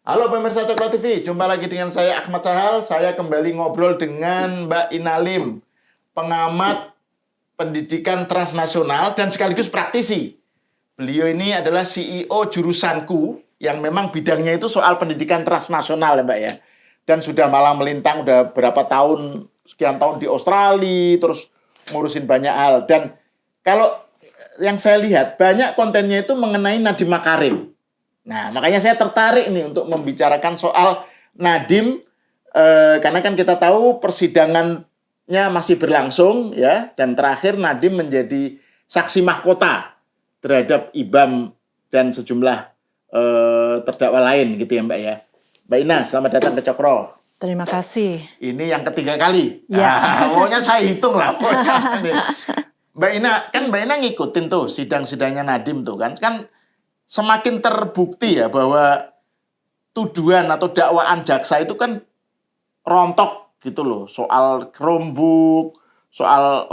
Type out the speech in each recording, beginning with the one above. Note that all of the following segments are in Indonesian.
Halo pemirsa Cokro TV, jumpa lagi dengan saya Ahmad Sahal. Saya kembali ngobrol dengan Mbak Ina Lim, pengamat pendidikan transnasional dan sekaligus praktisi. Beliau ini adalah CEO jurusanku yang memang bidangnya itu soal pendidikan transnasional ya Mbak ya. Dan sudah malah melintang udah berapa tahun, sekian tahun di Australia, terus ngurusin banyak hal. Dan kalau yang saya lihat banyak kontennya itu mengenai Nadiem Makarim. Nah, makanya saya tertarik nih untuk membicarakan soal Nadiem, karena kan kita tahu persidangannya masih berlangsung ya, dan terakhir Nadiem menjadi saksi mahkota terhadap IBAM dan sejumlah terdakwa lain gitu ya Mbak ya. Mbak Ina, selamat datang ke Cokro. Terima kasih. Ini yang ketiga kali. Ya. Pokoknya saya hitung lah. Mbak Ina ngikutin tuh sidang-sidangnya Nadiem tuh kan semakin terbukti ya bahwa tuduhan atau dakwaan jaksa itu kan rontok gitu loh, soal Chromebook, soal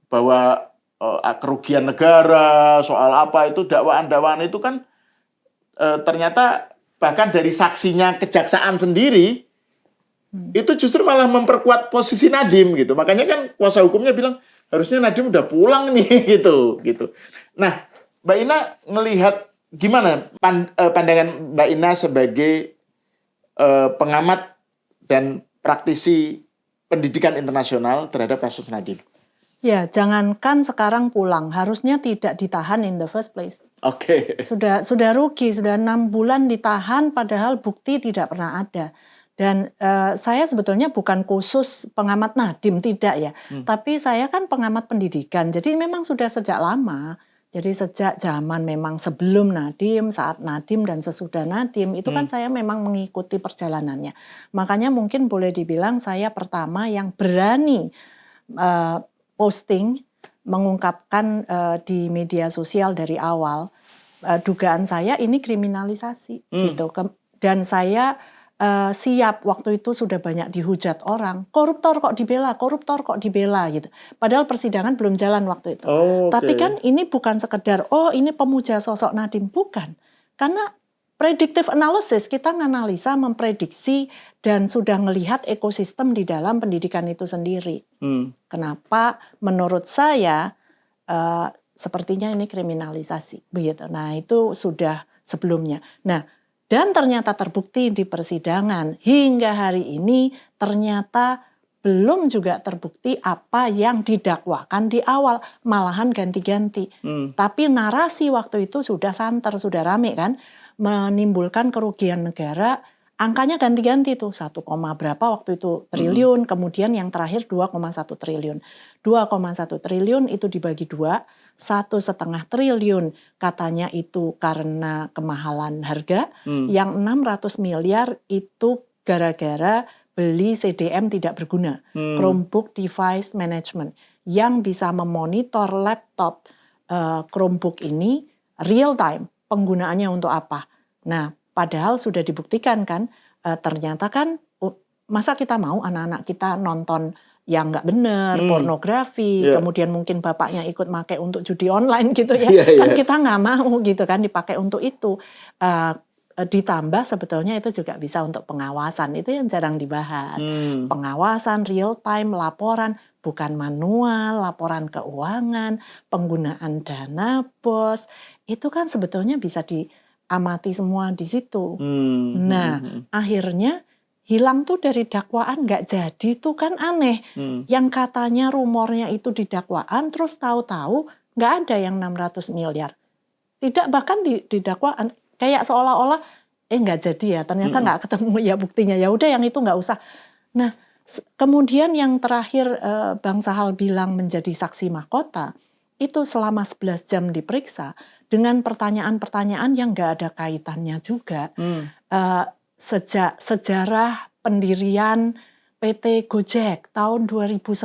bahwa kerugian negara, soal apa itu dakwaan-dakwaan itu kan ternyata bahkan dari saksinya kejaksaan sendiri itu justru malah memperkuat posisi Nadiem gitu. Makanya kan kuasa hukumnya bilang harusnya Nadiem udah pulang nih gitu. Nah, Mbak Ina ngelihat gimana pandangan Mbak Ina sebagai pengamat dan praktisi pendidikan internasional terhadap kasus Nadiem? Ya, jangankan sekarang pulang, harusnya tidak ditahan in the first place. Oke. Sudah rugi, sudah 6 bulan ditahan padahal bukti tidak pernah ada. Dan saya sebetulnya bukan khusus pengamat Nadiem, tidak ya. Tapi saya kan pengamat pendidikan, jadi memang sudah sejak lama. Jadi sejak zaman memang sebelum Nadiem, saat Nadiem dan sesudah Nadiem, itu kan saya memang mengikuti perjalanannya. Makanya mungkin boleh dibilang saya pertama yang berani posting, mengungkapkan di media sosial dari awal. Dugaan saya ini kriminalisasi gitu. Dan saya siap waktu itu sudah banyak dihujat orang, koruptor kok dibela gitu. Padahal persidangan belum jalan waktu itu. Tapi kan ini bukan sekedar ini pemuja sosok Nadiem, bukan. Karena predictive analysis, kita menganalisa, memprediksi dan sudah melihat ekosistem di dalam pendidikan itu sendiri. Kenapa menurut saya sepertinya ini kriminalisasi begitu. Nah, itu sudah sebelumnya. Nah, dan ternyata terbukti di persidangan hingga hari ini ternyata belum juga terbukti apa yang didakwakan di awal, malahan ganti-ganti. Tapi narasi waktu itu sudah santer, sudah rame kan, menimbulkan kerugian negara, angkanya ganti-ganti tuh, 1, berapa waktu itu triliun, kemudian yang terakhir 2,1 triliun. 2,1 triliun itu dibagi 2, 1,5 triliun katanya itu karena kemahalan harga, yang 600 miliar itu gara-gara beli CDM tidak berguna, Chromebook Device Management, yang bisa memonitor laptop Chromebook ini real time, penggunaannya untuk apa. Nah, padahal sudah dibuktikan kan, ternyata kan masa kita mau anak-anak kita nonton yang nggak benar, pornografi, kemudian mungkin bapaknya ikut pakai untuk judi online gitu ya, kan kita nggak mau gitu kan dipakai untuk itu. Ditambah sebetulnya itu juga bisa untuk pengawasan, itu yang jarang dibahas. Pengawasan real time, laporan, bukan manual, laporan keuangan, penggunaan dana BOS, itu kan sebetulnya bisa diamati semua di situ. Nah, akhirnya hilang tuh dari dakwaan, nggak jadi tuh kan aneh. Yang katanya rumornya itu di dakwaan, terus tahu-tahu nggak ada yang 600 miliar. Tidak, bahkan di dakwaan kayak seolah-olah nggak jadi ya, ternyata nggak ketemu ya buktinya, ya udah yang itu nggak usah. Nah, kemudian yang terakhir Bang Sahal bilang menjadi saksi mahkota, itu selama 11 jam diperiksa dengan pertanyaan-pertanyaan yang nggak ada kaitannya juga. Sejak sejarah pendirian PT Gojek tahun 2010.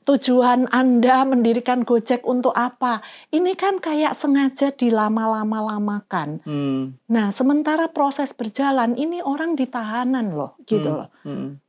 Tujuan Anda mendirikan Gojek untuk apa? Ini kan kayak sengaja dilama-lama-lamakan. Nah, sementara proses berjalan, ini orang ditahanan loh, gitu loh.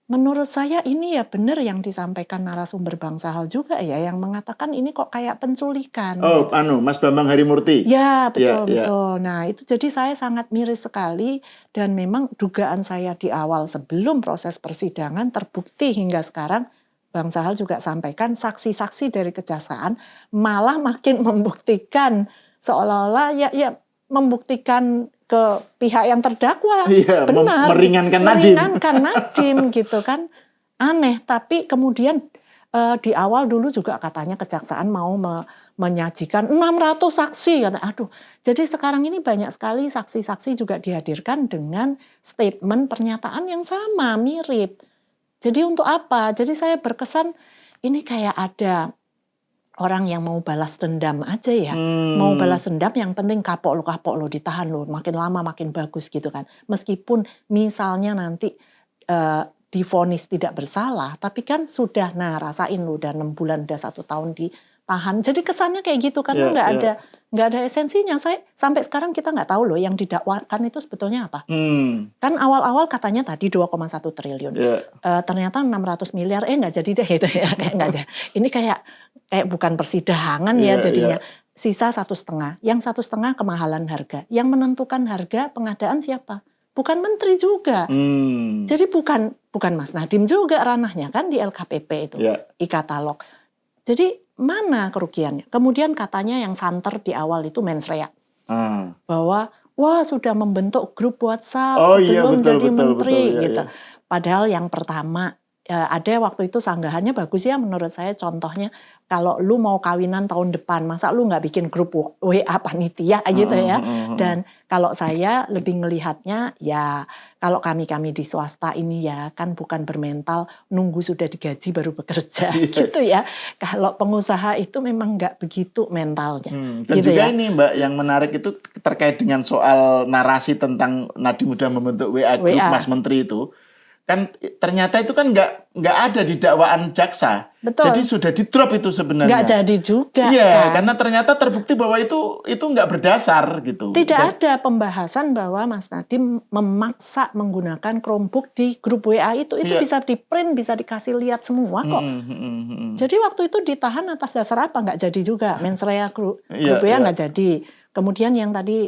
menurut saya ini ya benar yang disampaikan narasumber Bang Sahal juga ya, yang mengatakan ini kok kayak penculikan. Oh, Mas Bambang Harimurti. Ya, betul, Ya. betul. Nah, itu jadi saya sangat miris sekali dan memang dugaan saya di awal sebelum proses persidangan terbukti hingga sekarang, Bang Sahal juga sampaikan saksi-saksi dari kejaksaan malah makin membuktikan seolah-olah ya membuktikan ke pihak yang terdakwa. Iya, Benar, meringankan Nadiem. meringankan Nadiem gitu kan. Aneh, tapi kemudian di awal dulu juga katanya kejaksaan mau menyajikan 600 saksi. Aduh, jadi sekarang ini banyak sekali saksi-saksi juga dihadirkan dengan statement pernyataan yang sama, mirip. Jadi untuk apa? Jadi saya berkesan ini kayak ada orang yang mau balas dendam aja ya. Mau balas dendam yang penting kapok lo, ditahan lo. Makin lama makin bagus gitu kan. Meskipun misalnya nanti divonis tidak bersalah, tapi kan sudah rasain lo udah 6 bulan, udah 1 tahun ditahan. Jadi kesannya kayak gitu karena nggak ada esensinya. Saya sampai sekarang kita nggak tahu loh yang didakwakan itu sebetulnya apa. Kan awal-awal katanya tadi 2,1 triliun. Ternyata 600 miliar nggak jadi deh gitu ya. Kayak nggak jadi. Ini kayak bukan persidangan ya jadinya. Sisa 1,5. Yang 1,5 kemahalan harga. Yang menentukan harga pengadaan siapa? Bukan menteri juga. Jadi bukan Mas Nadiem juga ranahnya kan di LKPP itu, e-katalog. Jadi mana kerugiannya? Kemudian katanya yang santer di awal itu Mensreya. Bahwa wah sudah membentuk grup WhatsApp sebelum jadi menteri gitu. Padahal yang pertama ada waktu itu sanggahannya bagus ya menurut saya, contohnya kalau lu mau kawinan tahun depan masa lu nggak bikin grup WA panitia gitu ya. Dan kalau saya lebih ngelihatnya ya kalau kami di swasta ini ya kan bukan bermental nunggu sudah digaji baru bekerja gitu ya. Kalau pengusaha itu memang nggak begitu mentalnya. Dan gitu juga ya. Ini Mbak yang menarik itu terkait dengan soal narasi tentang Nadiem udah membentuk WA grup Mas Menteri itu. Kan ternyata itu kan nggak ada di dakwaan jaksa. Betul. Jadi sudah di drop itu sebenarnya. Nggak jadi juga. Iya, kan? Karena ternyata terbukti bahwa itu nggak berdasar gitu. Tidak ada pembahasan bahwa Mas Nadiem memaksa menggunakan Chromebook di grup WA itu bisa di print, bisa dikasih lihat semua kok. Jadi waktu itu ditahan atas dasar apa? Nggak jadi juga. Mensreya grup WA nggak jadi. Kemudian yang tadi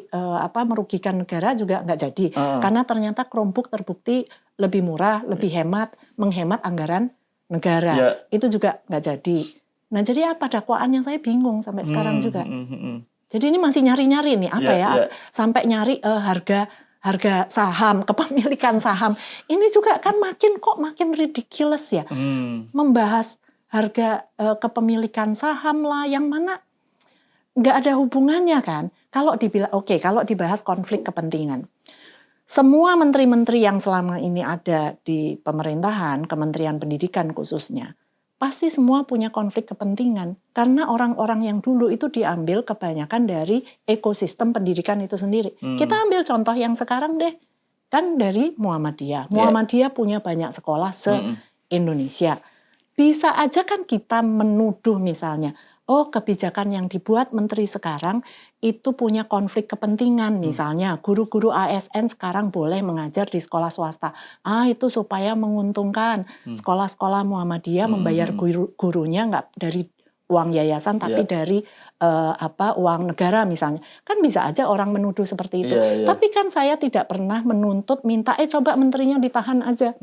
merugikan negara juga nggak jadi. Karena ternyata Chromebook terbukti lebih murah, lebih hemat, menghemat anggaran negara. Itu juga nggak jadi. Nah jadi apa dakwaan yang saya bingung sampai sekarang juga. Jadi ini masih nyari-nyari nih apa sampai nyari harga saham, kepemilikan saham. Ini juga kan makin ridiculous ya. Membahas harga kepemilikan saham lah yang mana nggak ada hubungannya kan. Kalau dibilang kalau dibahas konflik kepentingan. Semua menteri-menteri yang selama ini ada di pemerintahan, Kementerian Pendidikan khususnya, pasti semua punya konflik kepentingan. Karena orang-orang yang dulu itu diambil kebanyakan dari ekosistem pendidikan itu sendiri. Kita ambil contoh yang sekarang deh, kan dari Muhammadiyah. Muhammadiyah punya banyak sekolah se-Indonesia. Bisa aja kan kita menuduh misalnya, kebijakan yang dibuat menteri sekarang itu punya konflik kepentingan. Misalnya guru-guru ASN sekarang boleh mengajar di sekolah swasta. Itu supaya menguntungkan. Sekolah-sekolah Muhammadiyah membayar gurunya nggak dari uang yayasan tapi dari uang negara misalnya. Kan bisa aja orang menuduh seperti itu. Tapi kan saya tidak pernah menuntut minta coba menterinya ditahan aja.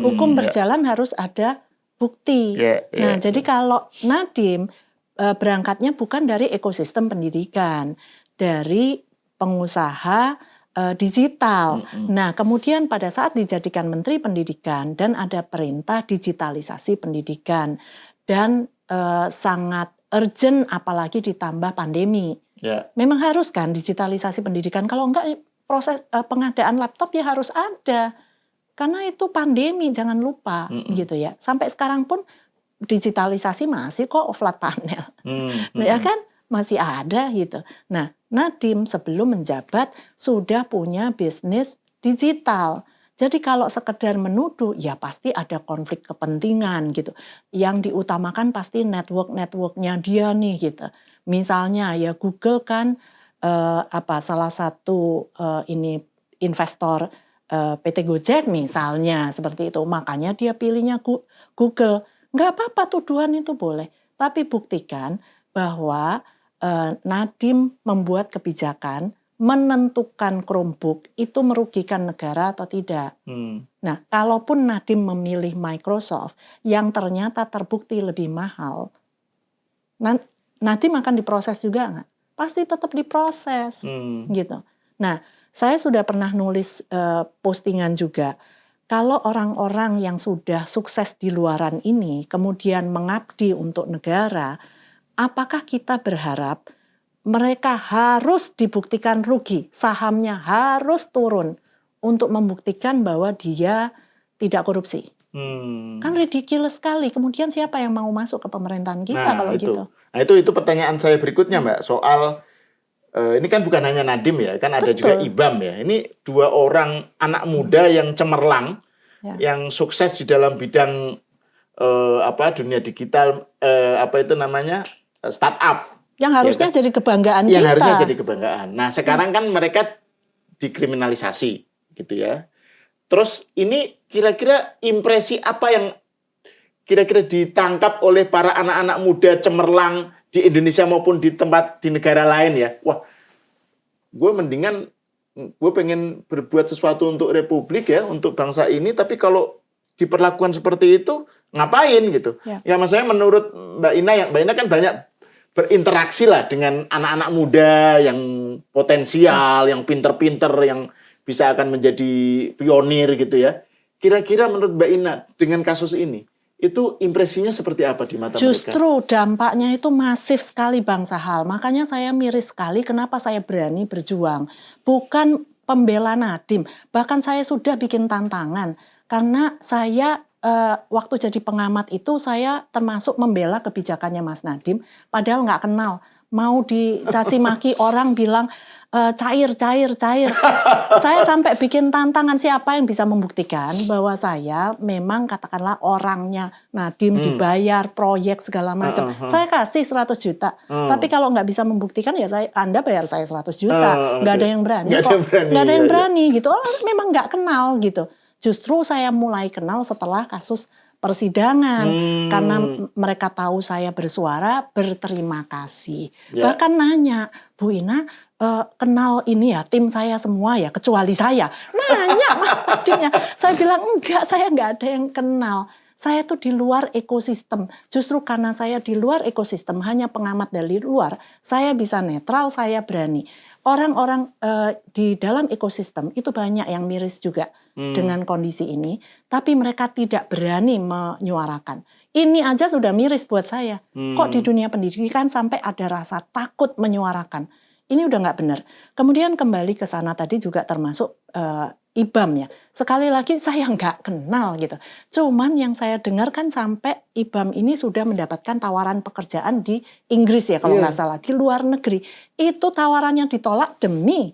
Hukum berjalan harus ada bukti. Nah, jadi kalau Nadiem berangkatnya bukan dari ekosistem pendidikan, dari pengusaha digital. Nah, kemudian pada saat dijadikan Menteri Pendidikan dan ada perintah digitalisasi pendidikan dan sangat urgent apalagi ditambah pandemi. Memang harus kan digitalisasi pendidikan. Kalau enggak proses pengadaan laptop ya harus ada. Karena itu pandemi, jangan lupa gitu ya. Sampai sekarang pun digitalisasi masih kok flat panel. Ya kan? Masih ada gitu. Nah, Nadiem sebelum menjabat sudah punya bisnis digital. Jadi kalau sekedar menuduh, ya pasti ada konflik kepentingan gitu. Yang diutamakan pasti network-networknya dia nih gitu. Misalnya ya Google kan salah satu investor PT Gojek misalnya seperti itu. Makanya dia pilihnya Google. Nggak apa-apa tuduhan itu boleh. Tapi buktikan bahwa Nadiem membuat kebijakan menentukan Chromebook itu merugikan negara atau tidak. Nah, kalaupun Nadiem memilih Microsoft yang ternyata terbukti lebih mahal, Nadiem akan diproses juga nggak? Pasti tetap diproses, gitu. Nah, saya sudah pernah nulis postingan juga. Kalau orang-orang yang sudah sukses di luaran ini kemudian mengabdi untuk negara, apakah kita berharap mereka harus dibuktikan rugi, sahamnya harus turun untuk membuktikan bahwa dia tidak korupsi? Kan ridiculous sekali. Kemudian siapa yang mau masuk ke pemerintahan kita kalau itu. gitu? Nah itu pertanyaan saya berikutnya Mbak, soal ini kan bukan hanya Nadiem ya, kan ada juga Ibam ya. Ini 2 orang anak muda yang cemerlang, yang sukses di dalam bidang dunia digital, startup. Yang harusnya jadi kebanggaan yang kita. harusnya jadi kebanggaan. Nah sekarang kan mereka dikriminalisasi gitu ya. Terus ini kira-kira impresi apa yang kira-kira ditangkap oleh para anak-anak muda cemerlang di Indonesia maupun di negara lain ya? Wah, gue pengen berbuat sesuatu untuk Republik ya, untuk bangsa ini, tapi kalau diperlakukan seperti itu ngapain gitu? Ya maksudnya menurut Mbak Ina kan banyak berinteraksi lah dengan anak-anak muda yang potensial, yang pinter-pinter, yang bisa akan menjadi pionir gitu ya. Kira-kira menurut Mbak Ina dengan kasus ini, itu impresinya seperti apa di mata mereka? Justru dampaknya itu masif sekali Bang Sahal. Makanya saya miris sekali kenapa saya berani berjuang. Bukan pembela Nadiem, bahkan saya sudah bikin tantangan. Karena saya waktu jadi pengamat itu saya termasuk membela kebijakannya Mas Nadiem, padahal nggak kenal. Mau dicaci maki orang bilang cair. Saya sampai bikin tantangan, siapa yang bisa membuktikan bahwa saya memang katakanlah orangnya Nadiem dibayar proyek segala macam. Saya kasih 100 juta. Tapi kalau nggak bisa membuktikan ya Anda bayar saya 100 juta. Nggak ada yang berani. Nggak ada yang berani gitu. Orang memang nggak kenal gitu. Justru saya mulai kenal setelah kasus persidangan, karena mereka tahu saya bersuara, berterima kasih. Bahkan nanya, Bu Ina kenal ini ya tim saya semua ya kecuali saya. Nanya Mas Nadiemnya, saya bilang enggak, saya nggak ada yang kenal. Saya tuh di luar ekosistem. Justru karena saya di luar ekosistem, hanya pengamat dari luar, saya bisa netral, saya berani. Orang-orang di dalam ekosistem itu banyak yang miris juga dengan kondisi ini, tapi mereka tidak berani menyuarakan. Ini aja sudah miris buat saya. Kok di dunia pendidikan sampai ada rasa takut menyuarakan? Ini udah nggak benar. Kemudian kembali ke sana tadi juga termasuk Ibam ya. Sekali lagi saya nggak kenal gitu. Cuman yang saya dengar kan sampai Ibam ini sudah mendapatkan tawaran pekerjaan di Inggris ya kalau nggak salah, di luar negeri. Itu tawarannya ditolak demi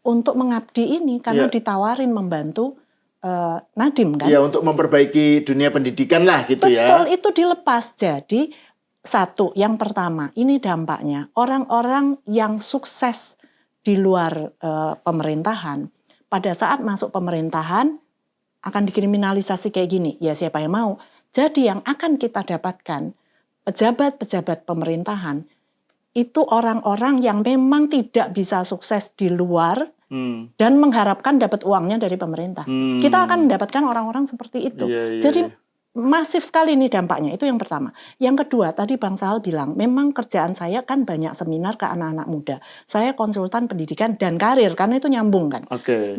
untuk mengabdi ini karena ditawarin membantu Nadiem kan. Iya, untuk memperbaiki dunia pendidikan lah gitu. Betul, ya. Betul, itu dilepas. Jadi satu, yang pertama, ini dampaknya orang-orang yang sukses di luar pemerintahan pada saat masuk pemerintahan akan dikriminalisasi kayak gini. Ya siapa yang mau? Jadi yang akan kita dapatkan pejabat-pejabat pemerintahan itu orang-orang yang memang tidak bisa sukses di luar dan mengharapkan dapat uangnya dari pemerintah. Kita akan mendapatkan orang-orang seperti itu. Jadi masif sekali ini dampaknya, itu yang pertama. Yang kedua, tadi Bang Sahal bilang, memang kerjaan saya kan banyak seminar ke anak-anak muda. Saya konsultan pendidikan dan karir, karena itu nyambung kan.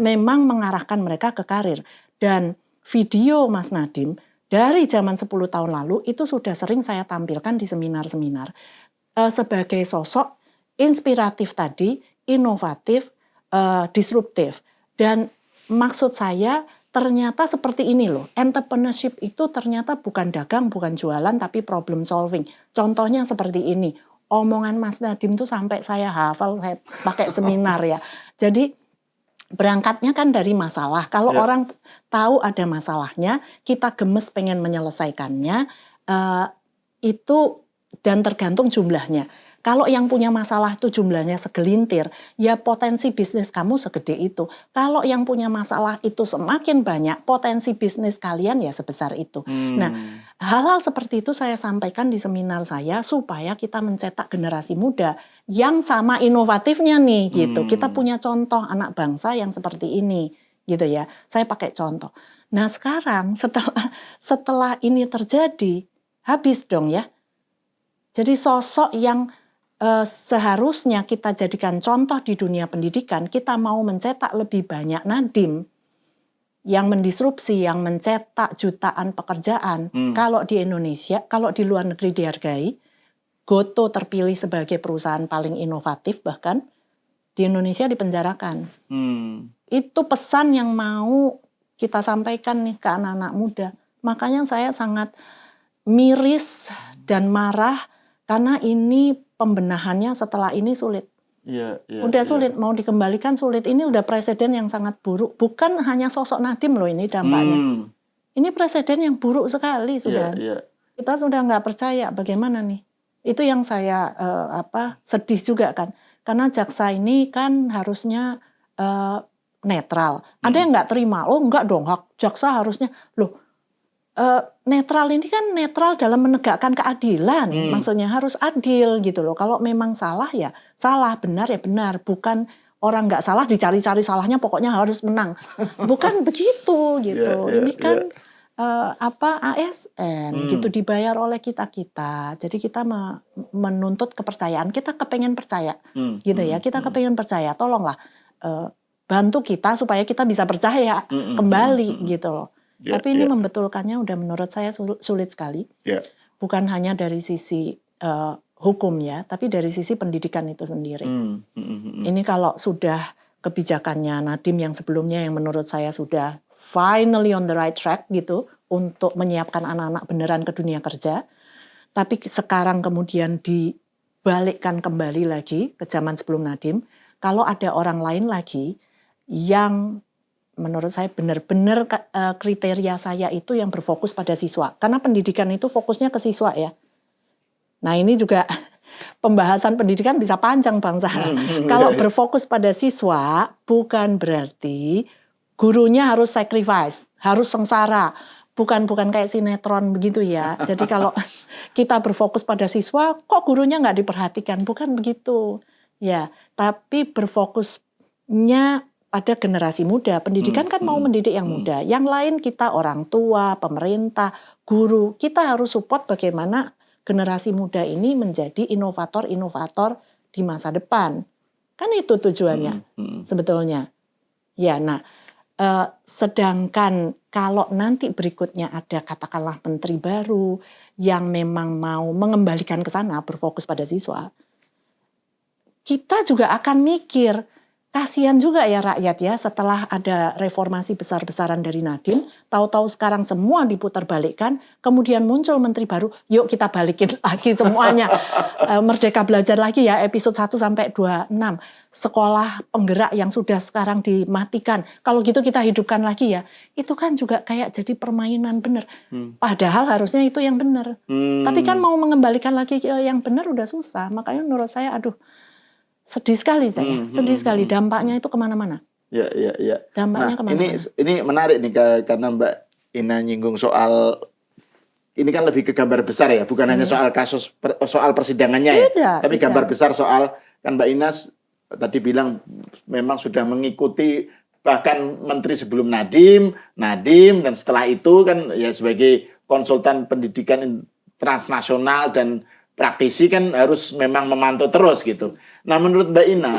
Memang mengarahkan mereka ke karir. Dan video Mas Nadiem, dari zaman 10 tahun lalu, itu sudah sering saya tampilkan di seminar-seminar. Sebagai sosok inspiratif tadi, inovatif, disruptif. Dan maksud saya, ternyata seperti ini loh, entrepreneurship itu ternyata bukan dagang, bukan jualan, tapi problem solving. Contohnya seperti ini, omongan Mas Nadiem tuh sampai saya hafal, saya pakai seminar ya. Jadi berangkatnya kan dari masalah. Kalau orang tahu ada masalahnya, kita gemes pengen menyelesaikannya, itu dan tergantung jumlahnya. Kalau yang punya masalah itu jumlahnya segelintir, ya potensi bisnis kamu segede itu. Kalau yang punya masalah itu semakin banyak, potensi bisnis kalian ya sebesar itu. Nah, hal-hal seperti itu saya sampaikan di seminar saya supaya kita mencetak generasi muda yang sama inovatifnya nih gitu. Kita punya contoh anak bangsa yang seperti ini gitu ya. Saya pakai contoh. Nah, sekarang setelah ini terjadi, habis dong ya. Jadi sosok yang seharusnya kita jadikan contoh di dunia pendidikan, kita mau mencetak lebih banyak Nadiem yang mendisrupsi, yang mencetak jutaan pekerjaan. Kalau di Indonesia, kalau di luar negeri dihargai, Goto terpilih sebagai perusahaan paling inovatif, bahkan di Indonesia dipenjarakan. Itu pesan yang mau kita sampaikan nih ke anak-anak muda. Makanya saya sangat miris dan marah karena ini pembenahannya setelah ini sulit. Udah sulit, mau dikembalikan sulit. Ini udah presiden yang sangat buruk. Bukan hanya sosok Nadiem loh ini dampaknya. Ini presiden yang buruk sekali sudah. Kita sudah nggak percaya bagaimana nih. Itu yang saya sedih juga kan. Karena jaksa ini kan harusnya netral. Ada yang nggak terima, oh enggak dong, hak jaksa harusnya, netral ini kan netral dalam menegakkan keadilan, maksudnya harus adil gitu loh. Kalau memang salah ya salah, benar ya benar, bukan orang nggak salah dicari-cari salahnya, pokoknya harus menang, bukan begitu gitu. Ini kan ASN gitu dibayar oleh kita, jadi kita menuntut kepercayaan, kita kepengen percaya gitu ya, kita kepengen percaya, tolonglah. Bantu kita supaya kita bisa percaya kembali gitu loh. Tapi ini membetulkannya udah menurut saya sulit sekali. Bukan hanya dari sisi hukum ya, tapi dari sisi pendidikan itu sendiri. Ini kalau sudah kebijakannya Nadiem yang sebelumnya yang menurut saya sudah finally on the right track gitu untuk menyiapkan anak-anak beneran ke dunia kerja. Tapi sekarang kemudian dibalikkan kembali lagi ke zaman sebelum Nadiem. Kalau ada orang lain lagi yang menurut saya benar-benar kriteria saya itu yang berfokus pada siswa. Karena pendidikan itu fokusnya ke siswa ya. Nah ini juga pembahasan pendidikan bisa panjang Bang Sahar. Kalau berfokus pada siswa bukan berarti gurunya harus sacrifice, harus sengsara. Bukan kayak sinetron begitu ya. Jadi kalau kita berfokus pada siswa, kok gurunya nggak diperhatikan? Bukan begitu. Ya, tapi berfokusnya pada generasi muda. Pendidikan kan mau mendidik yang muda. Yang lain kita orang tua, pemerintah, guru. Kita harus support bagaimana generasi muda ini menjadi inovator-inovator di masa depan. Kan itu tujuannya sebetulnya. Ya, nah sedangkan kalau nanti berikutnya ada katakanlah menteri baru yang memang mau mengembalikan ke sana, berfokus pada siswa, kita juga akan mikir, kasihan juga ya rakyat ya setelah ada reformasi besar-besaran dari Nadiem, tahu-tahu sekarang semua diputarbalikkan, kemudian muncul menteri baru, yuk kita balikin lagi semuanya. Merdeka Belajar lagi ya, episode 1 sampai 26. Sekolah penggerak yang sudah sekarang dimatikan. Kalau gitu kita hidupkan lagi ya. Itu kan juga kayak jadi permainan benar. Padahal harusnya itu yang benar. Tapi kan mau mengembalikan lagi yang benar udah susah. Makanya menurut saya sedih sekali saya, sedih sekali, dampaknya itu kemana-mana. Ya. Dampaknya kemana-mana. Ini menarik nih karena Mbak Ina nyinggung soal, ini kan lebih ke gambar besar ya, bukan hanya soal kasus, soal persidangannya ya, tapi gambar besar soal, kan Mbak Ina tadi bilang memang sudah mengikuti bahkan menteri sebelum Nadiem, dan setelah itu kan ya sebagai konsultan pendidikan transnasional dan praktisi kan harus memang memantau terus gitu. Nah menurut Mbak Ina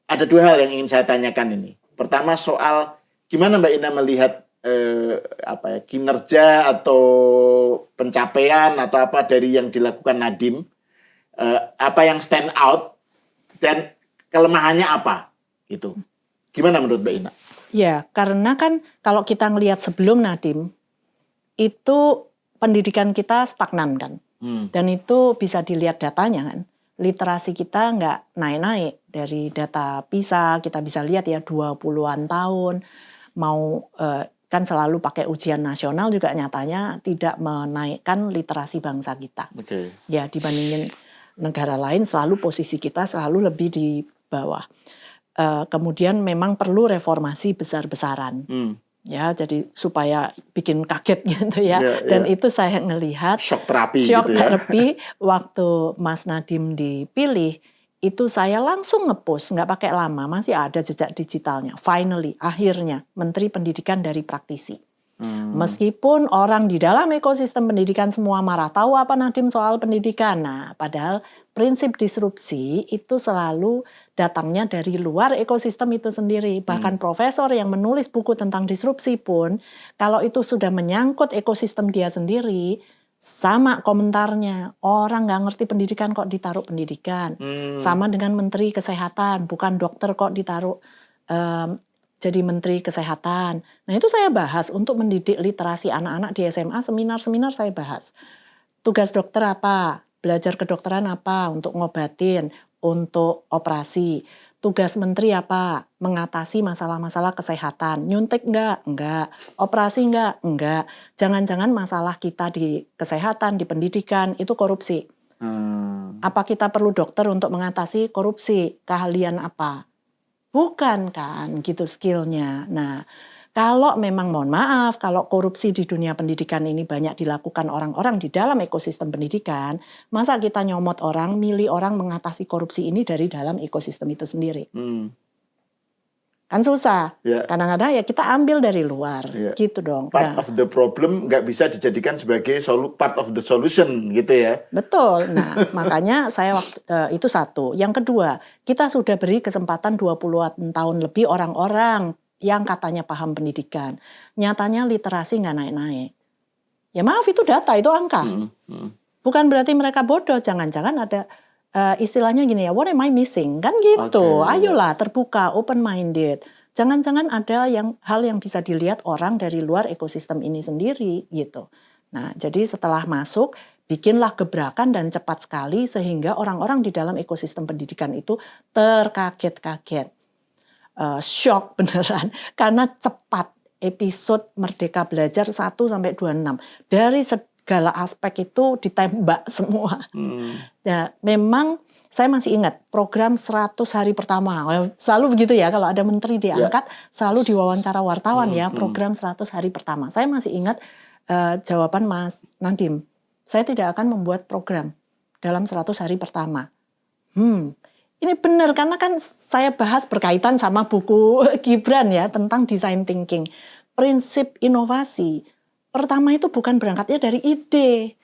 ada dua hal yang ingin saya tanyakan ini. Pertama soal gimana Mbak Ina melihat kinerja atau pencapaian atau apa dari yang dilakukan Nadiem, apa yang stand out dan kelemahannya apa gitu. Gimana menurut Mbak Ina? Ya karena kan kalau kita ngelihat sebelum Nadiem itu pendidikan kita stagnan kan. Dan itu bisa dilihat datanya kan. Literasi kita nggak naik-naik. Dari data PISA kita bisa lihat ya 20-an tahun. Kan selalu pakai ujian nasional juga nyatanya tidak menaikkan literasi bangsa kita. Ya dibandingin negara lain selalu posisi kita selalu lebih di bawah. Kemudian memang perlu reformasi besar-besaran. Ya, jadi supaya bikin kaget gitu ya. Dan itu saya ngelihat shock terapi shock gitu ya. therapy waktu Mas Nadiem dipilih, itu saya langsung ngepost, nggak pakai lama, masih ada jejak digitalnya. Finally, akhirnya Menteri Pendidikan dari praktisi. Meskipun orang di dalam ekosistem pendidikan semua marah, tahu apa Nadiem soal pendidikan. Nah, padahal prinsip disrupsi itu selalu datangnya dari luar ekosistem itu sendiri. Bahkan profesor yang menulis buku tentang disrupsi pun, kalau itu sudah menyangkut ekosistem dia sendiri, sama komentarnya, orang nggak ngerti pendidikan kok ditaruh pendidikan. Sama dengan Menteri Kesehatan, bukan dokter kok ditaruh jadi Menteri Kesehatan. Nah itu saya bahas untuk mendidik literasi anak-anak di SMA, seminar-seminar saya bahas. Tugas dokter apa? Belajar kedokteran apa? Untuk ngobatin, untuk operasi. Tugas menteri apa? Mengatasi masalah-masalah kesehatan. Nyuntik enggak? Enggak. Operasi enggak? Enggak. Jangan-jangan masalah kita di kesehatan, di pendidikan, itu korupsi. Apa kita perlu dokter untuk mengatasi korupsi? Keahlian apa? Bukan kan, gitu skillnya. Nah, kalau memang mohon maaf, kalau korupsi di dunia pendidikan ini banyak dilakukan orang-orang di dalam ekosistem pendidikan, masa kita nyomot orang, milih orang mengatasi korupsi ini dari dalam ekosistem itu sendiri? Kan susah. Kadang-kadang ya kita ambil dari luar, gitu dong. Part of the problem nggak bisa dijadikan sebagai part of the solution, gitu ya. Betul. Nah, makanya saya itu satu. Yang kedua, kita sudah beri kesempatan 20-an tahun lebih orang-orang yang katanya paham pendidikan. Nyatanya literasi nggak naik-naik. Ya maaf, itu data, itu angka. Bukan berarti mereka bodoh, jangan-jangan ada istilahnya gini ya, what am I missing? Kan gitu, ayolah terbuka, open-minded. Jangan-jangan ada hal yang bisa dilihat orang dari luar ekosistem ini sendiri gitu. Nah, jadi setelah masuk, bikinlah gebrakan dan cepat sekali sehingga orang-orang di dalam ekosistem pendidikan itu terkaget-kaget. Shock beneran, karena cepat episode Merdeka Belajar 1-26. Dari segala aspek itu ditembak semua. Ya, memang saya masih ingat program 100 hari pertama. Selalu begitu ya, kalau ada menteri diangkat, selalu diwawancara wartawan ya, program 100 hari pertama. Saya masih ingat jawaban Mas Nadiem. Saya tidak akan membuat program dalam 100 hari pertama. Ini benar, karena kan saya bahas berkaitan sama buku Gibran ya, tentang design thinking. Prinsip inovasi. Pertama itu bukan berangkatnya dari ide.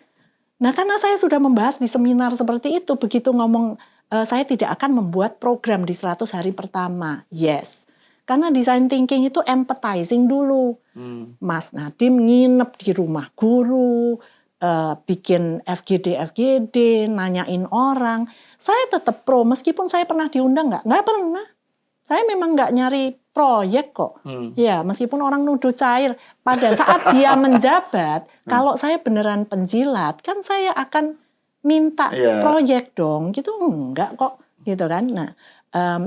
Nah, karena saya sudah membahas di seminar seperti itu, begitu ngomong saya tidak akan membuat program di 100 hari pertama. Yes. Karena design thinking itu empathizing dulu. Mas Nadiem nginep di rumah guru, bikin FGD, nanyain orang. Saya tetap pro, meskipun saya pernah diundang nggak? Nggak pernah. Saya memang nggak nyari proyek kok. Ya, meskipun orang nuduh cair. Pada saat dia menjabat, kalau saya beneran penjilat, kan saya akan minta proyek dong. Gitu enggak kok. Gitu kan. Nah,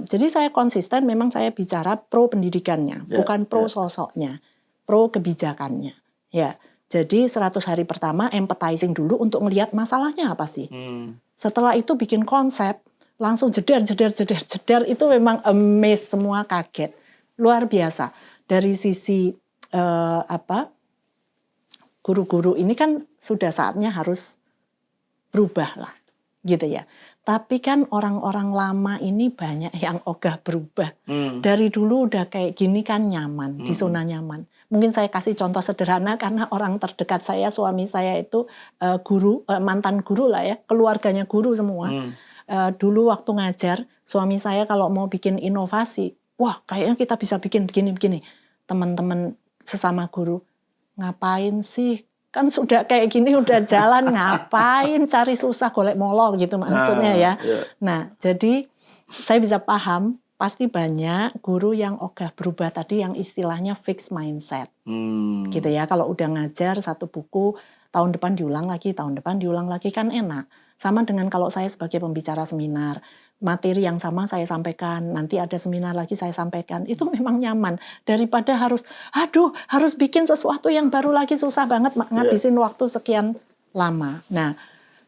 jadi saya konsisten, memang saya bicara pro pendidikannya, bukan pro sosoknya, pro kebijakannya. Ya, jadi 100 hari pertama empathizing dulu untuk melihat masalahnya apa sih. Setelah itu bikin konsep, langsung jeder, itu memang amaze, semua kaget. Luar biasa. Dari sisi guru-guru ini kan sudah saatnya harus berubah lah, gitu ya. Tapi kan orang-orang lama ini banyak yang ogah berubah. Dari dulu udah kayak gini kan nyaman, di zona nyaman. Mungkin saya kasih contoh sederhana karena orang terdekat saya, suami saya itu guru, mantan guru lah ya, keluarganya guru semua. Dulu waktu ngajar, suami saya kalau mau bikin inovasi, wah kayaknya kita bisa bikin begini-begini. Teman-teman sesama guru, ngapain sih? Kan sudah kayak gini, udah jalan, ngapain cari susah golek molor gitu maksudnya ya. Nah, jadi saya bisa paham, pasti banyak guru yang ogah berubah tadi, yang istilahnya fixed mindset. Gitu ya, kalau udah ngajar satu buku, tahun depan diulang lagi, kan enak. Sama dengan kalau saya sebagai pembicara seminar, materi yang sama saya sampaikan, nanti ada seminar lagi saya sampaikan, itu memang nyaman. Daripada harus bikin sesuatu yang baru lagi, susah banget ngabisin waktu sekian lama. Nah,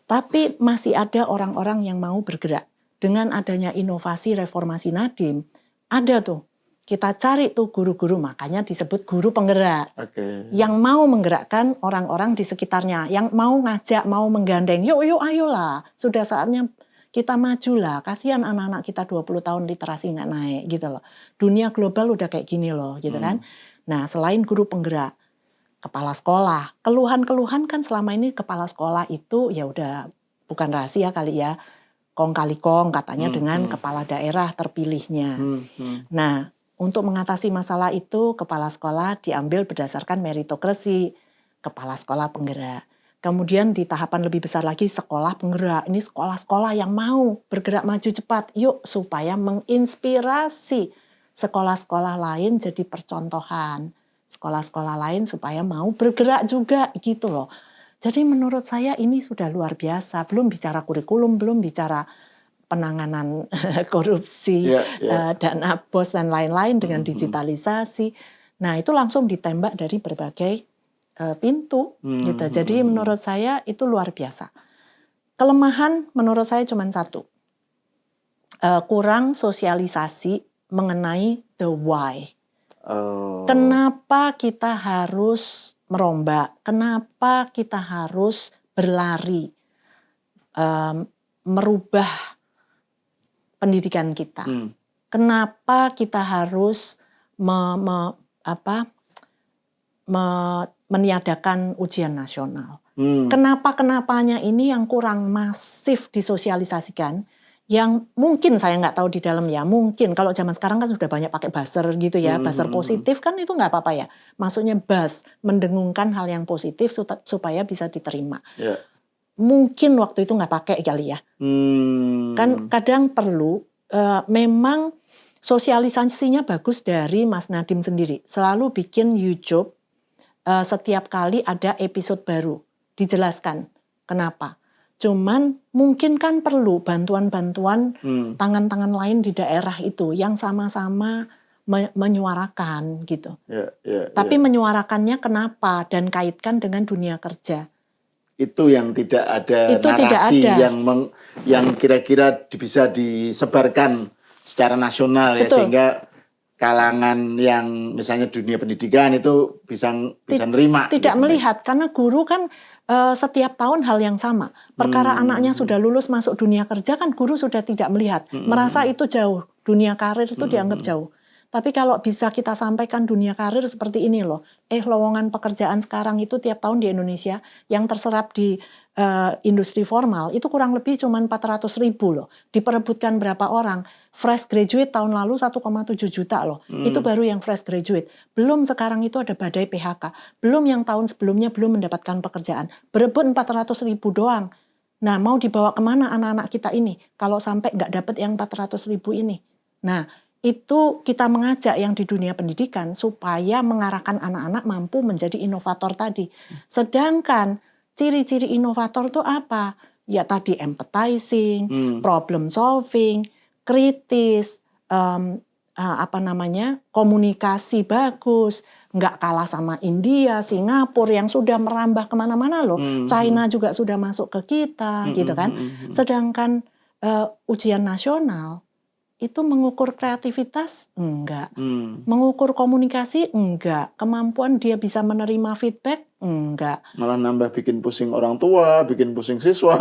Tapi masih ada orang-orang yang mau bergerak. Dengan adanya inovasi reformasi Nadiem, ada tuh. Kita cari tuh guru-guru, makanya disebut guru penggerak. Yang mau menggerakkan orang-orang di sekitarnya, yang mau ngajak, mau menggandeng, yuk ayolah, sudah saatnya kita majulah. Kasihan anak-anak kita 20 tahun literasi nggak naik gitu loh. Dunia global udah kayak gini loh gitu kan. Nah, selain guru penggerak, kepala sekolah, keluhan-keluhan kan selama ini kepala sekolah itu ya udah bukan rahasia kali ya, kong kali kong katanya dengan kepala daerah terpilihnya. Nah, untuk mengatasi masalah itu, kepala sekolah diambil berdasarkan meritokrasi, kepala sekolah penggerak. Kemudian di tahapan lebih besar lagi sekolah penggerak. Ini sekolah-sekolah yang mau bergerak maju cepat. Yuk supaya menginspirasi sekolah-sekolah lain jadi percontohan. Sekolah-sekolah lain supaya mau bergerak juga gitu loh. Jadi menurut saya ini sudah luar biasa. Belum bicara kurikulum, belum bicara penanganan korupsi, dana bos dan lain-lain dengan digitalisasi. Nah itu langsung ditembak dari berbagai pintu gitu. Jadi menurut saya itu luar biasa. Kelemahan menurut saya cuma satu, kurang sosialisasi mengenai the why. Kenapa kita harus merombak? Kenapa kita harus berlari, merubah pendidikan kita? Kenapa kita harus meniadakan ujian nasional? Kenapa-kenapanya ini yang kurang masif disosialisasikan, yang mungkin saya nggak tahu di dalam ya, mungkin kalau zaman sekarang kan sudah banyak pakai buzzer gitu ya, buzzer positif kan itu nggak apa-apa ya. Maksudnya buzz, mendengungkan hal yang positif supaya bisa diterima. Mungkin waktu itu nggak pakai kali ya. Kan kadang perlu, memang sosialisasinya bagus dari Mas Nadiem sendiri. Selalu bikin YouTube, setiap kali ada episode baru, dijelaskan kenapa. Cuman mungkin kan perlu bantuan-bantuan tangan-tangan lain di daerah itu yang sama-sama menyuarakan gitu. Tapi menyuarakannya kenapa dan kaitkan dengan dunia kerja. Itu yang tidak ada itu narasi tidak ada. yang kira-kira bisa disebarkan secara nasional. Betul. Ya, sehingga kalangan yang misalnya dunia pendidikan itu bisa nerima. Tidak gitu. Melihat karena guru kan setiap tahun hal yang sama. Perkara anaknya sudah lulus masuk dunia kerja kan guru sudah tidak melihat. Merasa itu jauh. Dunia karir itu dianggap jauh. Tapi kalau bisa kita sampaikan dunia karir seperti ini loh. Lowongan pekerjaan sekarang itu tiap tahun di Indonesia yang terserap di industri formal itu kurang lebih cuma 400.000 loh. Diperebutkan berapa orang? Fresh graduate tahun lalu 1,7 juta loh. Itu baru yang fresh graduate. Belum sekarang itu ada badai PHK. Belum yang tahun sebelumnya belum mendapatkan pekerjaan. Berebut 400.000 doang. Nah mau dibawa kemana anak-anak kita ini? Kalau sampai nggak dapat yang 400.000 ini. Nah itu kita mengajak yang di dunia pendidikan supaya mengarahkan anak-anak mampu menjadi inovator tadi. Sedangkan ciri-ciri inovator itu apa? Ya tadi empathizing, problem solving, kritis, komunikasi bagus, nggak kalah sama India, Singapura yang sudah merambah kemana-mana loh. China juga sudah masuk ke kita, gitu kan. Sedangkan ujian nasional itu mengukur kreativitas? Enggak. Mengukur komunikasi? Enggak. Kemampuan dia bisa menerima feedback? Enggak. Malah nambah bikin pusing orang tua, bikin pusing siswa.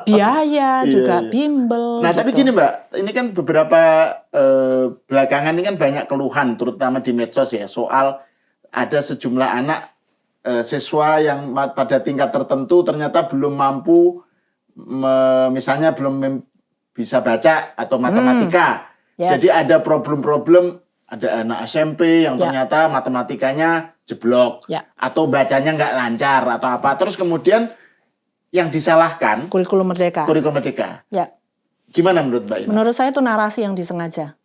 Biaya juga bimbel. Nah gitu. tapi gini Mbak, ini kan beberapa belakangan ini kan banyak keluhan, terutama di medsos ya, soal ada sejumlah anak siswa yang pada tingkat tertentu ternyata belum mampu, misalnya belum bisa baca atau matematika. Jadi ada problem-problem, ada anak SMP yang ternyata matematikanya jeblok, atau bacanya nggak lancar atau apa. Terus kemudian yang disalahkan kurikulum merdeka. Ya. Gimana menurut Mbak Ina? Menurut saya itu narasi yang disengaja.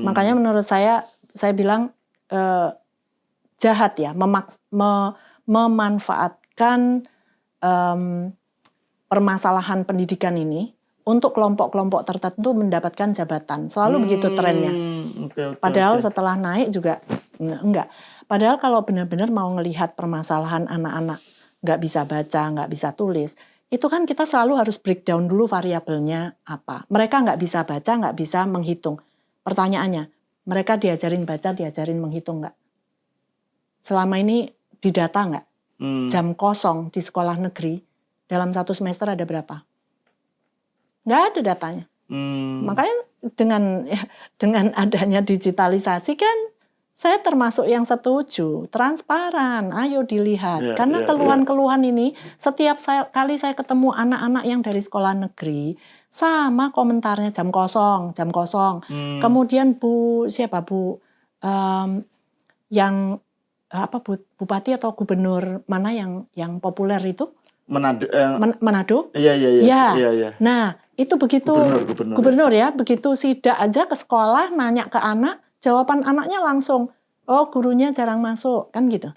Makanya menurut saya bilang jahat ya, memanfaatkan permasalahan pendidikan ini untuk kelompok-kelompok tertentu mendapatkan jabatan. Selalu begitu trennya. Padahal setelah naik juga enggak. Padahal kalau benar-benar mau ngelihat permasalahan anak-anak nggak bisa baca, nggak bisa tulis, itu kan kita selalu harus breakdown dulu variabelnya apa. Mereka nggak bisa baca, nggak bisa menghitung. Pertanyaannya, mereka diajarin baca, diajarin menghitung nggak? Selama ini didata nggak? Jam kosong di sekolah negeri dalam 1 semester ada berapa? Nggak ada datanya. Makanya dengan adanya digitalisasi kan saya termasuk yang setuju, transparan, ayo dilihat. Karena keluhan-keluhan ini setiap kali saya ketemu anak-anak yang dari sekolah negeri, sama komentarnya jam kosong. Kemudian yang bupati atau gubernur mana yang populer itu? Manado? Iya. Nah, itu begitu gubernur ya, begitu sidak aja ke sekolah nanya ke anak, jawaban anaknya langsung, oh gurunya jarang masuk, kan gitu.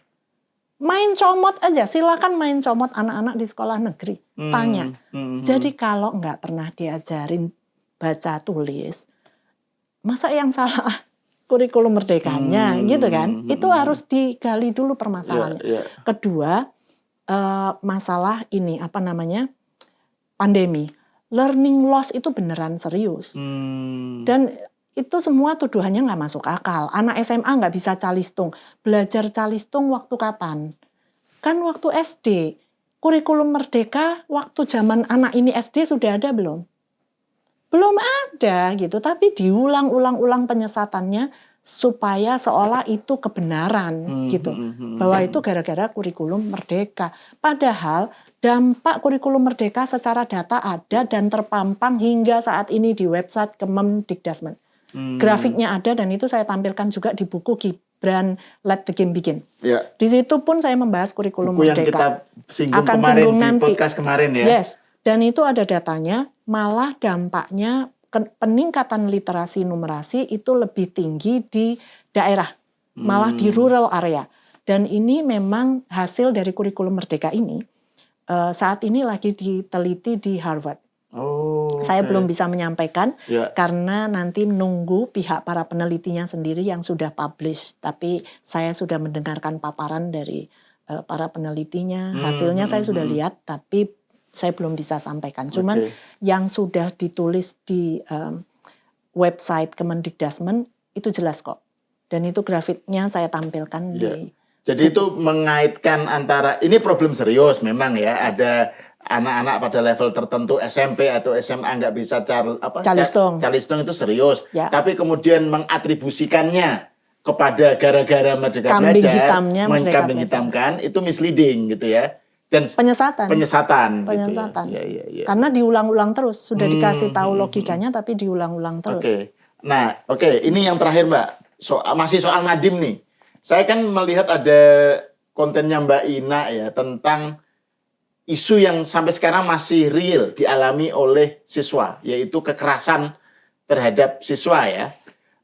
Main comot aja, silakan main comot anak-anak di sekolah negeri. Tanya. Jadi kalau nggak pernah diajarin baca tulis, masa yang salah kurikulum merdekanya, gitu kan? Itu harus digali dulu permasalahannya. Kedua, masalah ini pandemi. Learning loss itu beneran serius. Dan itu semua tuduhannya nggak masuk akal. Anak SMA nggak bisa calistung. Belajar calistung waktu kapan? Kan waktu SD. Kurikulum merdeka waktu zaman anak ini SD sudah ada belum? Belum ada gitu. Tapi diulang-ulang penyesatannya supaya seolah itu kebenaran gitu. Bahwa itu gara-gara kurikulum merdeka. Padahal dampak kurikulum merdeka secara data ada dan terpampang hingga saat ini di website Kemendikdasmen. Grafiknya ada dan itu saya tampilkan juga di buku Gibran Let the Game Begin. Di situ pun saya membahas kurikulum buku merdeka. Yang kita singgung kemarin di podcast kemarin ya. Yes, dan itu ada datanya, malah dampaknya peningkatan literasi numerasi itu lebih tinggi di daerah, malah di rural area. Dan ini memang hasil dari kurikulum merdeka ini saat ini lagi diteliti di Harvard. Saya belum bisa menyampaikan karena nanti menunggu pihak para penelitinya sendiri yang sudah publish. Tapi saya sudah mendengarkan paparan dari para penelitinya. Hasilnya saya sudah lihat, tapi saya belum bisa sampaikan. Cuman yang sudah ditulis di website Kemendikdasmen itu jelas kok. Dan itu grafiknya saya tampilkan di. Jadi itu mengaitkan antara ini problem serius memang ya. Ada anak-anak pada level tertentu SMP atau SMA nggak bisa calistung itu serius. Tapi kemudian mengatribusikannya kepada gara-gara Merdeka Belajar, kambing hitamkan itu misleading gitu ya. Dan penyesatan. Gitu ya. Karena diulang-ulang terus, sudah dikasih tahu logikanya tapi diulang-ulang terus. Ini yang terakhir Mbak, masih soal Nadiem nih. Saya kan melihat ada kontennya Mbak Ina ya tentang isu yang sampai sekarang masih real dialami oleh siswa, yaitu kekerasan terhadap siswa ya.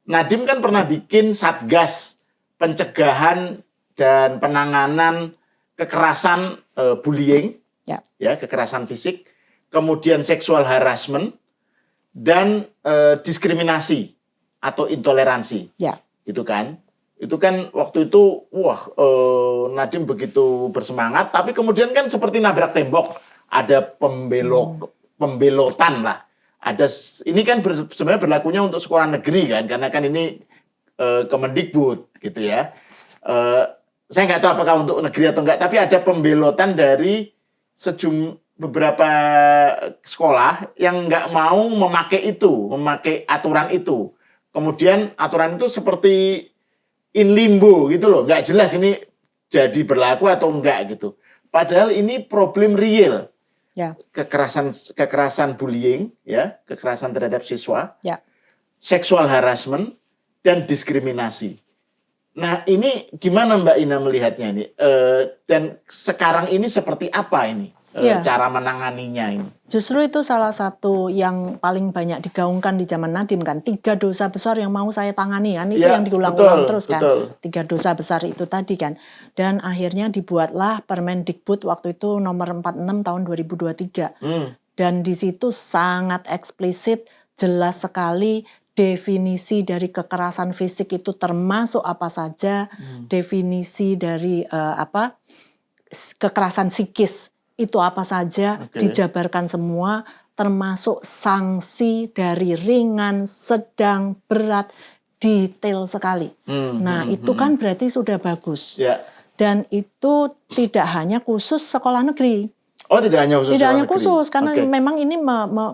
Nadiem kan pernah bikin satgas pencegahan dan penanganan kekerasan bullying, ya kekerasan fisik, kemudian seksual harassment dan diskriminasi atau intoleransi, gitu kan? Itu kan waktu itu Nadiem begitu bersemangat, tapi kemudian kan seperti nabrak tembok, ada pembelotan lah. Ini kan sebenarnya berlakunya untuk sekolah negeri kan, karena kan ini Kemendikbud gitu ya. Saya nggak tahu apakah untuk negeri atau enggak, tapi ada pembelotan dari beberapa sekolah yang nggak mau memakai aturan itu. Kemudian aturan itu seperti in limbo gitu loh, nggak jelas ini jadi berlaku atau enggak gitu. Padahal ini problem real, kekerasan bullying, ya, kekerasan terhadap siswa, seksual harassment dan diskriminasi. Nah ini gimana Mbak Ina melihatnya ini? Dan sekarang ini seperti apa ini cara menanganinya ini? Justru itu salah satu yang paling banyak digaungkan di zaman Nadiem kan. 3 dosa besar yang mau saya tangani kan. Itu yang diulang-ulang terus kan. 3 dosa besar itu tadi kan. Dan akhirnya dibuatlah Permendikbud waktu itu nomor 46 tahun 2023. Dan di situ sangat eksplisit, jelas sekali definisi dari kekerasan fisik itu termasuk apa saja, definisi dari kekerasan psikis itu apa saja, dijabarkan semua, termasuk sanksi dari ringan, sedang, berat, detail sekali. Nah, itu kan berarti sudah bagus. Ya. Dan itu tidak hanya khusus sekolah negeri. Oh, tidak hanya khusus Tidak sekolah hanya negeri. khusus, karena memang ini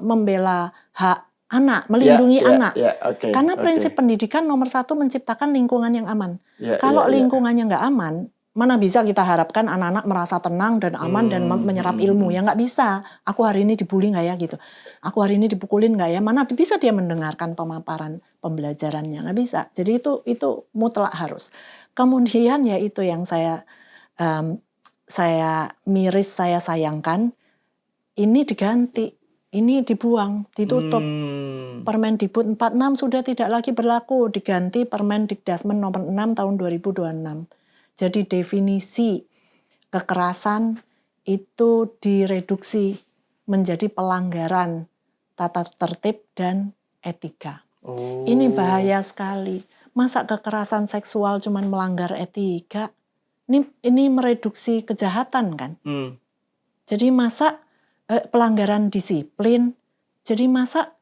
membela hak anak, melindungi anak. Karena prinsip pendidikan nomor 1 menciptakan lingkungan yang aman. Kalau lingkungannya nggak aman, mana bisa kita harapkan anak-anak merasa tenang dan aman dan menyerap ilmu? Ya nggak bisa. Aku hari ini dibully nggak ya gitu? Aku hari ini dipukulin nggak ya? Mana bisa dia mendengarkan pemaparan pembelajarannya? Nggak bisa. Jadi itu mutlak harus. Kemudian ya itu yang saya miris, saya sayangkan. Ini diganti. Ini dibuang, ditutup. Permendikbud 46 sudah tidak lagi berlaku, diganti Permendikdasmen nomor 6 tahun 2026. Jadi definisi kekerasan itu direduksi menjadi pelanggaran tata tertib dan etika. Ini bahaya sekali. Masa kekerasan seksual cuma melanggar etika? Ini mereduksi kejahatan kan? Jadi masa pelanggaran disiplin, jadi masa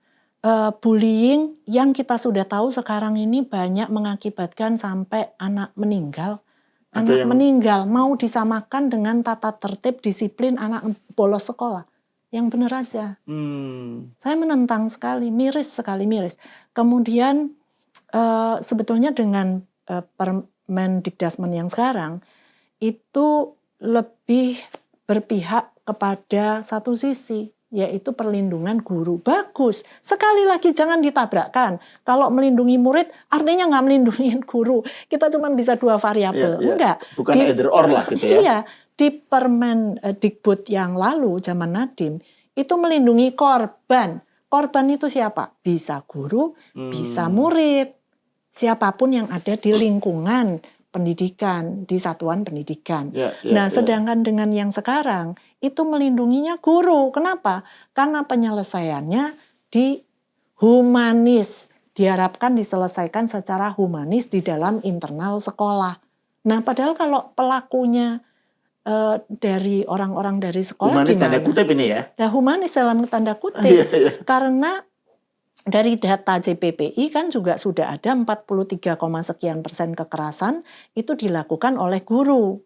bullying yang kita sudah tahu sekarang ini banyak mengakibatkan sampai anak meninggal. Anak meninggal mau disamakan dengan tata tertib disiplin anak bolos sekolah. Yang benar aja. Saya menentang sekali, miris sekali, miris. Kemudian sebetulnya dengan Permendikdasmen yang sekarang itu lebih berpihak kepada satu sisi, yaitu perlindungan guru. Bagus. Sekali lagi jangan ditabrakkan. Kalau melindungi murid artinya nggak melindungi guru. Kita cuma bisa 2 variabel. Enggak. Bukan either or lah gitu ya. Iya. Di Permendikbud yang lalu zaman Nadiem itu melindungi korban. Korban itu siapa? Bisa guru, bisa murid. Siapapun yang ada di lingkungan pendidikan, di satuan pendidikan. Nah, sedangkan dengan yang sekarang, itu melindunginya guru. Kenapa? Karena penyelesaiannya di humanis. Diharapkan diselesaikan secara humanis di dalam internal sekolah. Nah, padahal kalau pelakunya dari orang-orang dari sekolah humanis gimana? Tanda kutip ini ya? Nah, humanis dalam tanda kutip. Karena dari data JPPI kan juga sudah ada 43, sekian persen kekerasan itu dilakukan oleh guru.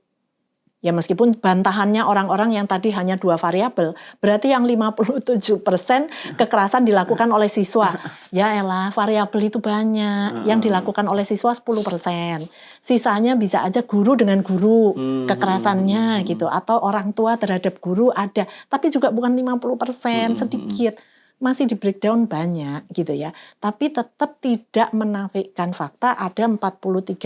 Ya meskipun bantahannya orang-orang yang tadi hanya 2 variabel, berarti yang 57% kekerasan dilakukan oleh siswa. Ya elah, variabel itu banyak. Yang dilakukan oleh siswa 10%. Sisanya bisa aja guru dengan guru kekerasannya gitu. Atau orang tua terhadap guru ada. Tapi juga bukan 50%, sedikit. Masih di breakdown banyak gitu ya. Tapi tetap tidak menafikan fakta ada 43%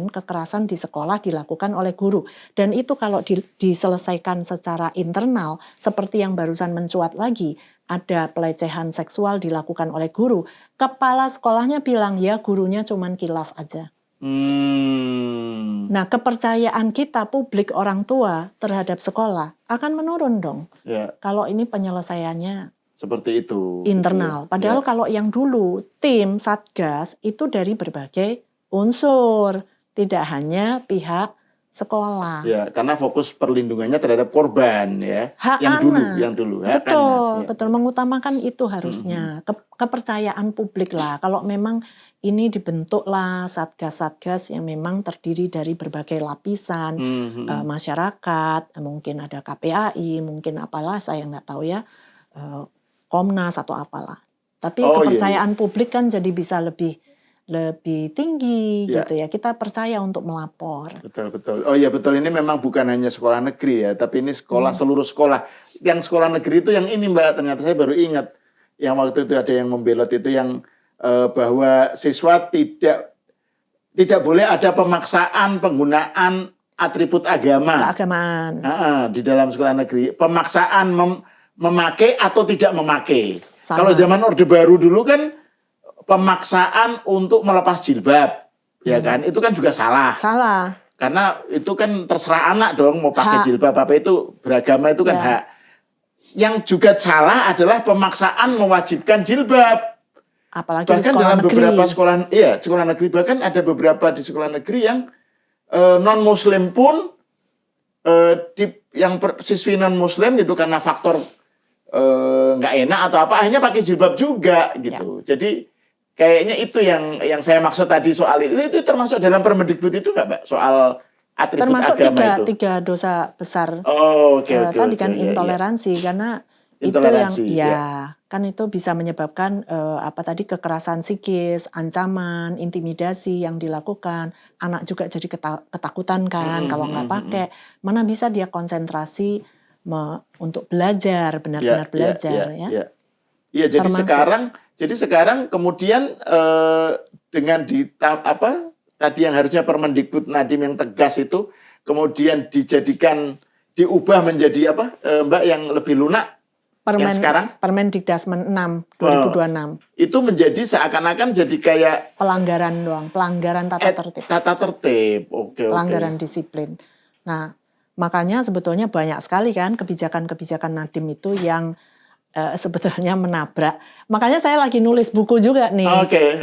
kekerasan di sekolah dilakukan oleh guru. Dan itu kalau diselesaikan secara internal, seperti yang barusan mencuat lagi, ada pelecehan seksual dilakukan oleh guru. Kepala sekolahnya bilang, ya gurunya cuman kilaf aja. Nah, kepercayaan kita publik orang tua terhadap sekolah akan menurun dong. Kalau ini penyelesaiannya seperti itu. Internal. Padahal kalau yang dulu tim Satgas itu dari berbagai unsur, tidak hanya pihak sekolah. Ya, karena fokus perlindungannya terhadap korban ya. Hak yang anak. dulu. Betul, mengutamakan itu harusnya. Kepercayaan publik lah. Kalau memang ini dibentuklah satgas-satgas yang memang terdiri dari berbagai lapisan masyarakat, mungkin ada KPAI, mungkin apalah saya nggak tahu ya. Komnas atau apalah. Tapi kepercayaan publik kan jadi bisa lebih tinggi gitu ya. Kita percaya untuk melapor. Betul. Oh iya betul, ini memang bukan hanya sekolah negeri ya, tapi ini sekolah seluruh sekolah. Yang sekolah negeri itu yang ini Mbak, ternyata saya baru ingat. Yang waktu itu ada yang membelot itu yang bahwa siswa tidak boleh ada pemaksaan penggunaan atribut agama. Keagamaan. Di dalam sekolah negeri. Pemaksaan memakai atau tidak memakai. Kalau zaman Orde Baru dulu kan pemaksaan untuk melepas jilbab, ya kan? Itu kan juga salah. Salah. Karena itu kan terserah anak dong mau pakai jilbab apa itu, beragama itu kan hak. Yang juga salah adalah pemaksaan mewajibkan jilbab. Apalagi bahkan di sekolah dalam negeri. beberapa sekolah negeri, bahkan ada beberapa di sekolah negeri yang non muslim pun siswi non Muslim gitu karena faktor nggak enak atau apa akhirnya pakai jilbab juga gitu. Jadi kayaknya itu yang saya maksud tadi soal itu termasuk dalam Permendikbud itu nggak Mbak? Soal atribut termasuk agama itu. tiga dosa besar. Oh, oke. Tadi kan Iya, iya. intoleransi karena Intoleransi, itu yang kan itu bisa menyebabkan kekerasan psikis, ancaman, intimidasi yang dilakukan. Anak juga jadi ketakutan kan kalau nggak pakai. Mana bisa dia konsentrasi untuk belajar, benar-benar belajar ya. Iya, jadi sekarang kemudian dengan tadi yang harusnya Permendikbud Nadiem yang tegas itu kemudian diubah menjadi Mbak yang lebih lunak. Yang sekarang Permendikdasmen 6 2026. Itu menjadi seakan-akan jadi kayak pelanggaran doang, pelanggaran tata tertib. Tata tertib. Oke. Pelanggaran disiplin. Nah, makanya sebetulnya banyak sekali kan kebijakan-kebijakan Nadiem itu yang sebetulnya menabrak. Makanya saya lagi nulis buku juga nih,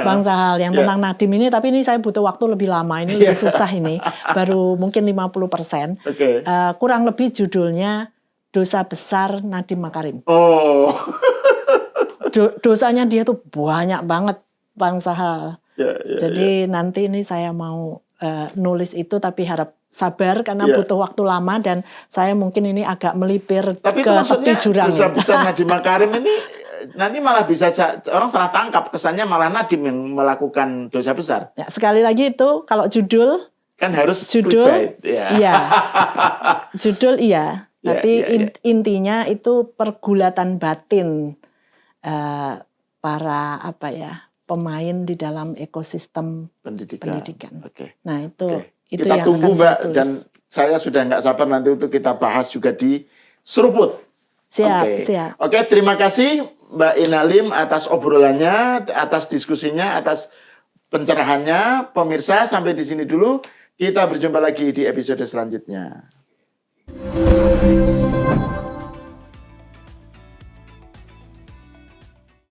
Bang Sahal, yang tentang Nadiem ini, tapi ini saya butuh waktu lebih lama, ini lebih susah ini, baru mungkin 50%. Kurang lebih judulnya Dosa Besar Nadiem Makarim. Oh. Dosanya dia tuh banyak banget, Bang Sahal. Jadi nanti ini saya mau nulis itu, tapi harap sabar karena butuh waktu lama dan saya mungkin ini agak melipir tapi ke tepi jurang. Dosa besar Nadiem Makarim ini nanti malah bisa orang salah tangkap, kesannya malah Nadiem yang melakukan dosa besar. Ya, sekali lagi itu kalau judul kan harus judul iya. Judul iya, tapi intinya itu pergulatan batin para pemain di dalam ekosistem pendidikan. Nah, itu kita yang tunggu akan Mbak, saya dan saya sudah nggak sabar nanti untuk kita bahas juga di Seruput. Siap. Oke, terima kasih Mbak Inalim atas obrolannya, atas diskusinya, atas pencerahannya. Pemirsa, sampai di sini dulu. Kita berjumpa lagi di episode selanjutnya.